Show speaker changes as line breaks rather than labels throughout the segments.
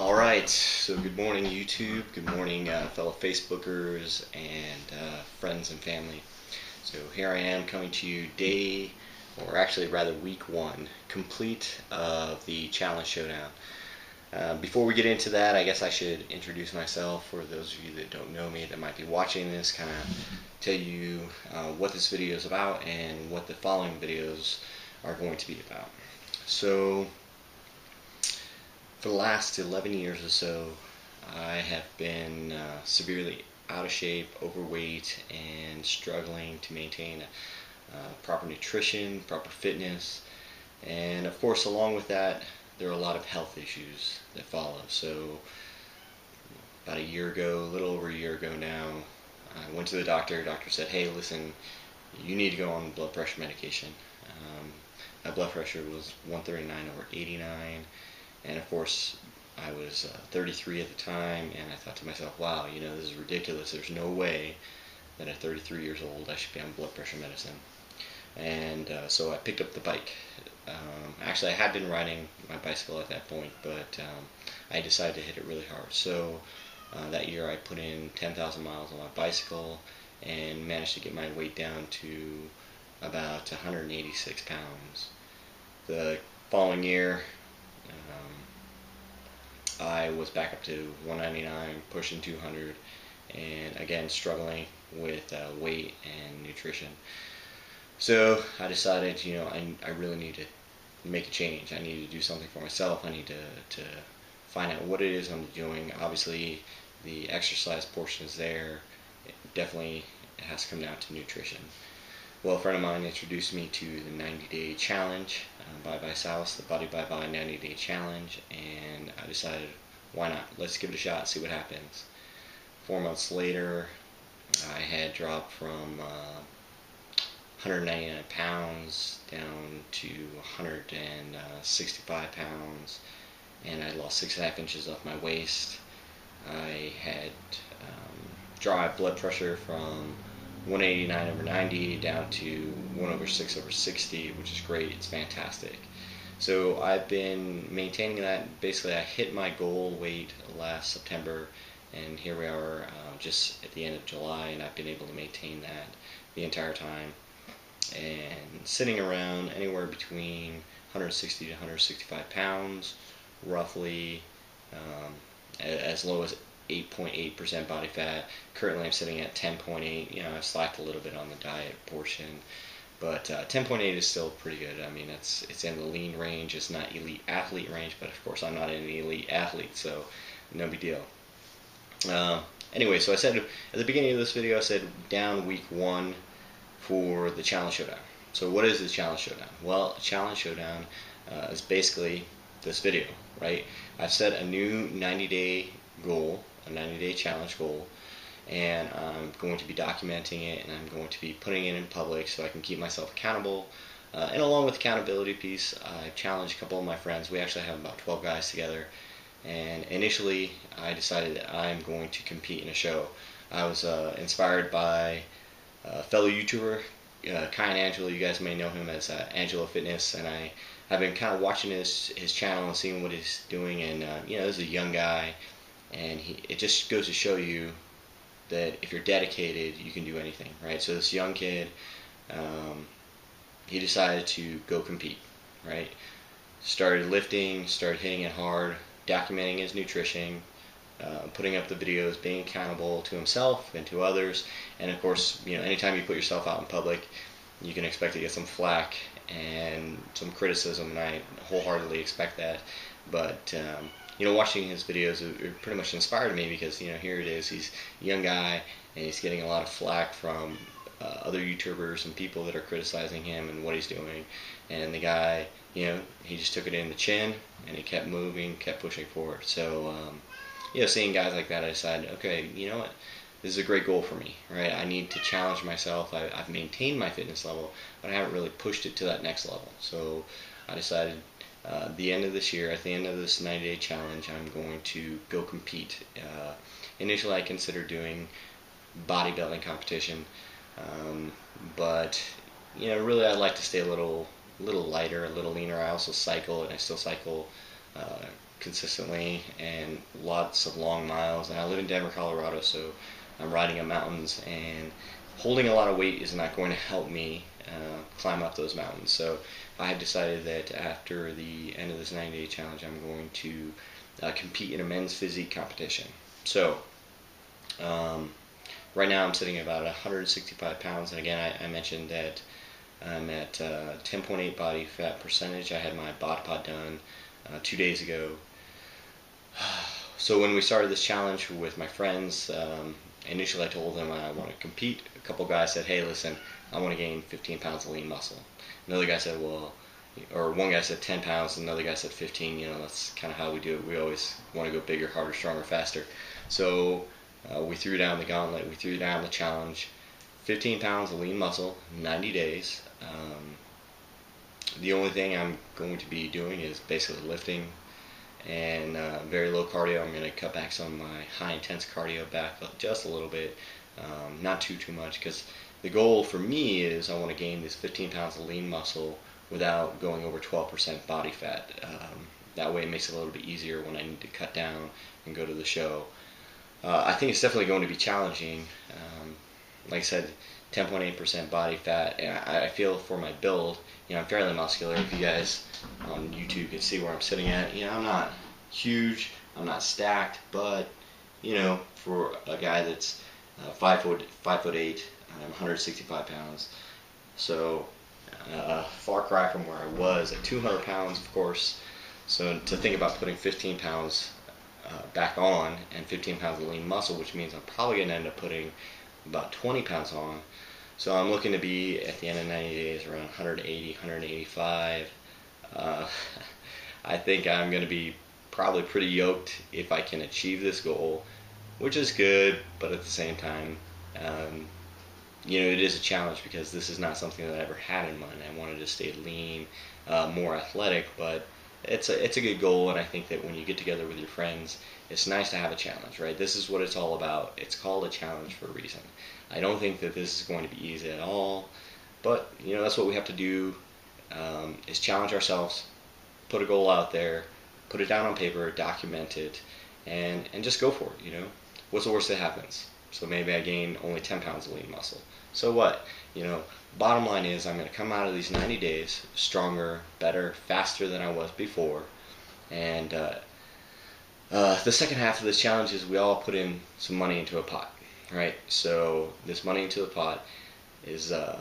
Alright, so good morning YouTube, good morning fellow Facebookers and friends and family. So here I am coming to you or actually rather week one, complete of the Challenge Showdown. Before we get into that, I guess I should introduce myself for those of you that don't know me that might be watching this, kind of tell you what this video is about and what the following videos are going to be about. So, for the last 11 years or so, I have been severely out of shape, overweight, and struggling to maintain proper nutrition, proper fitness, and of course along with that there are a lot of health issues that follow. So about a year ago, a little over a year ago now, I went to the doctor. The doctor said, hey, listen, you need to go on blood pressure medication. My blood pressure was 139/89, and of course I was 33 at the time, and I thought to myself, wow, this is ridiculous. There's no way that at 33 years old I should be on blood pressure medicine. And so I picked up the bike. Actually, I had been riding my bicycle at that point, but I decided to hit it really hard. So that year I put in 10,000 miles on my bicycle and managed to get my weight down to about 186 pounds. The following year, I was back up to 199, pushing 200, and again struggling with weight and nutrition. So I decided, I really need to make a change. I need to do something for myself. I need to find out what it is I'm doing. Obviously, the exercise portion is there. It definitely has to come down to nutrition. Well, a friend of mine introduced me to the 90-day challenge by South, the Body by 90-day challenge, and I decided, why not? Let's give it a shot, see what happens. 4 months later, I had dropped from 199 pounds down to 165 pounds, and I lost 6.5 inches off my waist. I had dropped blood pressure from 189/90 down to 1/6/60, which is great. It's fantastic. So I've been maintaining that. Basically, I hit my goal weight last September, and here we are just at the end of July, and I've been able to maintain that the entire time, and sitting around anywhere between 160 to 165 pounds, roughly, as low as 8.8% body fat. Currently I'm sitting at 10.8. I slacked a little bit on the diet portion, but 10.8 is still pretty good. I mean, it's in the lean range. It's not elite athlete range, but of course I'm not an elite athlete, so no big deal. Anyway, so I said at the beginning of this video, I said down week one for the Challenge Showdown. So what is the Challenge Showdown? Well, Challenge Showdown is basically this video, right? I've set a new 90-day goal, a 90-day challenge goal, and I'm going to be documenting it, and I'm going to be putting it in public so I can keep myself accountable. And along with the accountability piece, I've challenged a couple of my friends. We actually have about 12 guys together, and initially I decided that I'm going to compete in a show. I was inspired by a fellow YouTuber, Kai and Angelo. You guys may know him as Angelo Fitness, and I've been kind of watching his channel and seeing what he's doing, and this is a young guy, and it just goes to show you that if you're dedicated, you can do anything, right? So this young kid, he decided to go compete, right? Started lifting, started hitting it hard, documenting his nutrition, putting up the videos, being accountable to himself and to others. And of course, anytime you put yourself out in public, you can expect to get some flack and some criticism, and I wholeheartedly expect that. But watching his videos, it pretty much inspired me, because here it is, he's a young guy and he's getting a lot of flack from other YouTubers and people that are criticizing him and what he's doing, and the guy, he just took it in the chin and he kept moving, kept pushing forward. So seeing guys like that, I decided, okay, you know what, this is a great goal for me, right? I need to challenge myself. I've maintained my fitness level, but I haven't really pushed it to that next level. So I decided the end of this year, at the end of this 90-day challenge, I'm going to go compete. Initially, I considered doing bodybuilding competition, but really, I'd like to stay a little lighter, a little leaner. I also cycle, and I still cycle consistently and lots of long miles. And I live in Denver, Colorado, so I'm riding up mountains, and holding a lot of weight is not going to help me climb up those mountains. So I have decided that after the end of this 90-day challenge, I'm going to compete in a men's physique competition. So right now I'm sitting at about 165 pounds, and again I mentioned that I'm at 10.8 body fat percentage. I had my body pod done 2 days ago. So when we started this challenge with my friends, initially I told them I want to compete. A couple guys said, hey, listen, I want to gain 15 pounds of lean muscle. Another guy said, well, or one guy said 10 pounds, and another guy said 15. You know, that's kind of how we do it. We always want to go bigger, harder, stronger, faster. So we threw down the gauntlet. We threw down the challenge. 15 pounds of lean muscle, 90 days. The only thing I'm going to be doing is basically lifting and very low cardio. I'm going to cut back some of my high intense cardio back just a little bit, not too much, because the goal for me is I want to gain this 15 pounds of lean muscle without going over 12% body fat. That way it makes it a little bit easier when I need to cut down and go to the show. I think it's definitely going to be challenging. Like I said, 10.8% body fat, and I feel for my build, you know, I'm fairly muscular. If you guys on YouTube can see where I'm sitting at, you know, I'm not huge, I'm not stacked, but you know, for a guy that's 5'8", I'm 165 pounds, so far cry from where I was at 200 pounds, of course. So to think about putting 15 pounds back on and 15 pounds of lean muscle, which means I'm probably going to end up putting about 20 pounds on. So I'm looking to be at the end of 90 days around 180, 185. I think I'm going to be probably pretty yoked if I can achieve this goal, which is good, but at the same time, you know, it is a challenge because this is not something that I ever had in mind. I wanted to stay lean, more athletic, but it's a good goal, and I think that when you get together with your friends, it's nice to have a challenge, right? This is what it's all about. It's called a challenge for a reason. I don't think that this is going to be easy at all, but you know, that's what we have to do, is challenge ourselves, put a goal out there, put it down on paper, document it, and just go for it. You know, what's the worst that happens? So maybe I gain only 10 pounds of lean muscle. So what? You know, bottom line is I'm going to come out of these 90 days stronger, better, faster than I was before. And the second half of this challenge is we all put in some money into a pot, right? So this money into the pot is a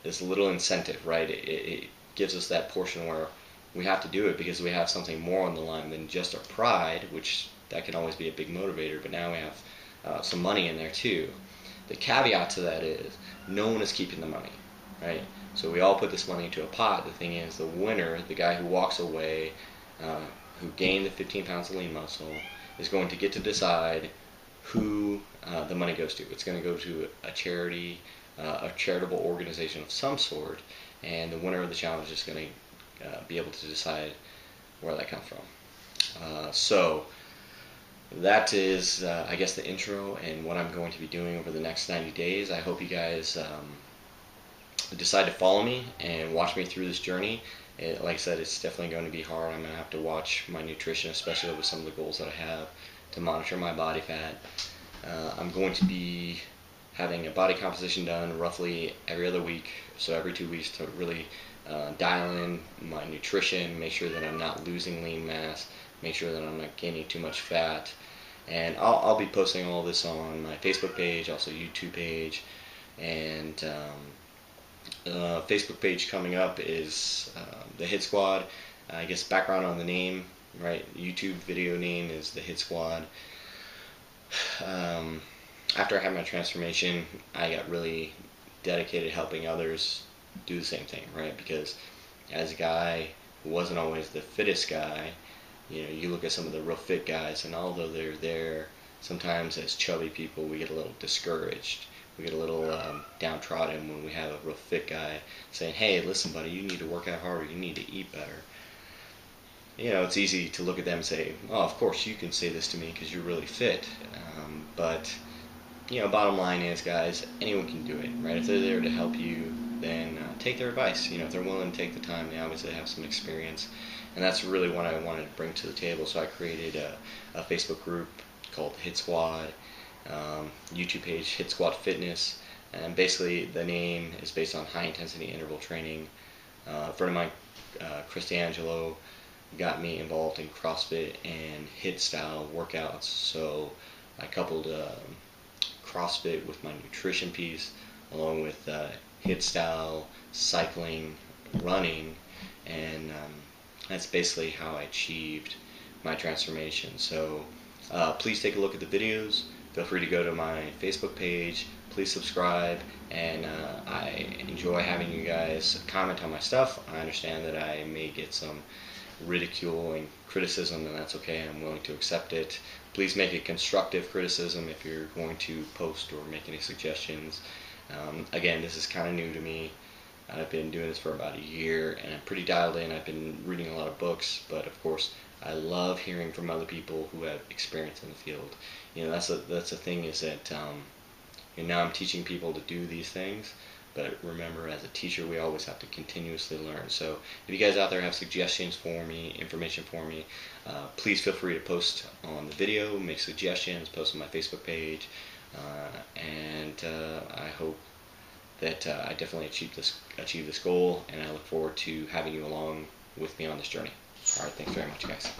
little incentive, right? It gives us that portion where we have to do it because we have something more on the line than just our pride, which that can always be a big motivator, but now we have some money in there too. The caveat to that is no one is keeping the money, right? So we all put this money into a pot. The thing is, the winner, the guy who walks away, who gained the 15 pounds of lean muscle, is going to get to decide who the money goes to. It's going to go to a charity, a charitable organization of some sort, and the winner of the challenge is going to be able to decide where that comes from. So that is, I guess, the intro and what I'm going to be doing over the next 90 days. I hope you guys decide to follow me and watch me through this journey. Like I said, it's definitely going to be hard. I'm going to have to watch my nutrition, especially with some of the goals that I have, to monitor my body fat. I'm going to be having a body composition done roughly every other week, so every 2 weeks, to really dial in my nutrition, make sure that I'm not losing lean mass, make sure that I'm not gaining too much fat. And I'll be posting all this on my Facebook page, also YouTube page, and Facebook page coming up is the Hit Squad. I guess background on the name, right? YouTube video name is the Hit Squad. After I had my transformation, I got really dedicated helping others do the same thing, right? Because as a guy who wasn't always the fittest guy, you know, you look at some of the real fit guys, and although they're there, sometimes as chubby people, we get a little discouraged. We get a little downtrodden when we have a real fit guy saying, hey, listen, buddy, you need to work out harder, you need to eat better. You know, it's easy to look at them and say, oh, of course you can say this to me because you're really fit. But, you know, bottom line is, guys, anyone can do it, right? If they're there to help you, then take their advice. If they're willing to take the time, they obviously have some experience, and that's really what I wanted to bring to the table. So I created a Facebook group called Hit Squad, YouTube page Hit Squad Fitness, and basically the name is based on high intensity interval training. A friend of mine, Chris D'Angelo, got me involved in CrossFit and HIIT style workouts, so I coupled CrossFit with my nutrition piece along with HIIT style cycling, running, and that's basically how I achieved my transformation. So please take a look at the videos. Feel free to go to my Facebook page. Please subscribe, and I enjoy having you guys comment on my stuff. I understand that I may get some ridicule and criticism, and that's okay. I'm willing to accept it. Please make it constructive criticism if you're going to post or make any suggestions. Again, this is kind of new to me. I've been doing this for about a year, and I'm pretty dialed in. I've been reading a lot of books, but of course, I love hearing from other people who have experience in the field. That's the thing, is that now I'm teaching people to do these things, but remember, as a teacher, we always have to continuously learn. So if you guys out there have suggestions for me, information for me, please feel free to post on the video, make suggestions, post on my Facebook page, and I hope that I definitely achieve this goal, and I look forward to having you along with me on this journey. All right, thanks very much, guys.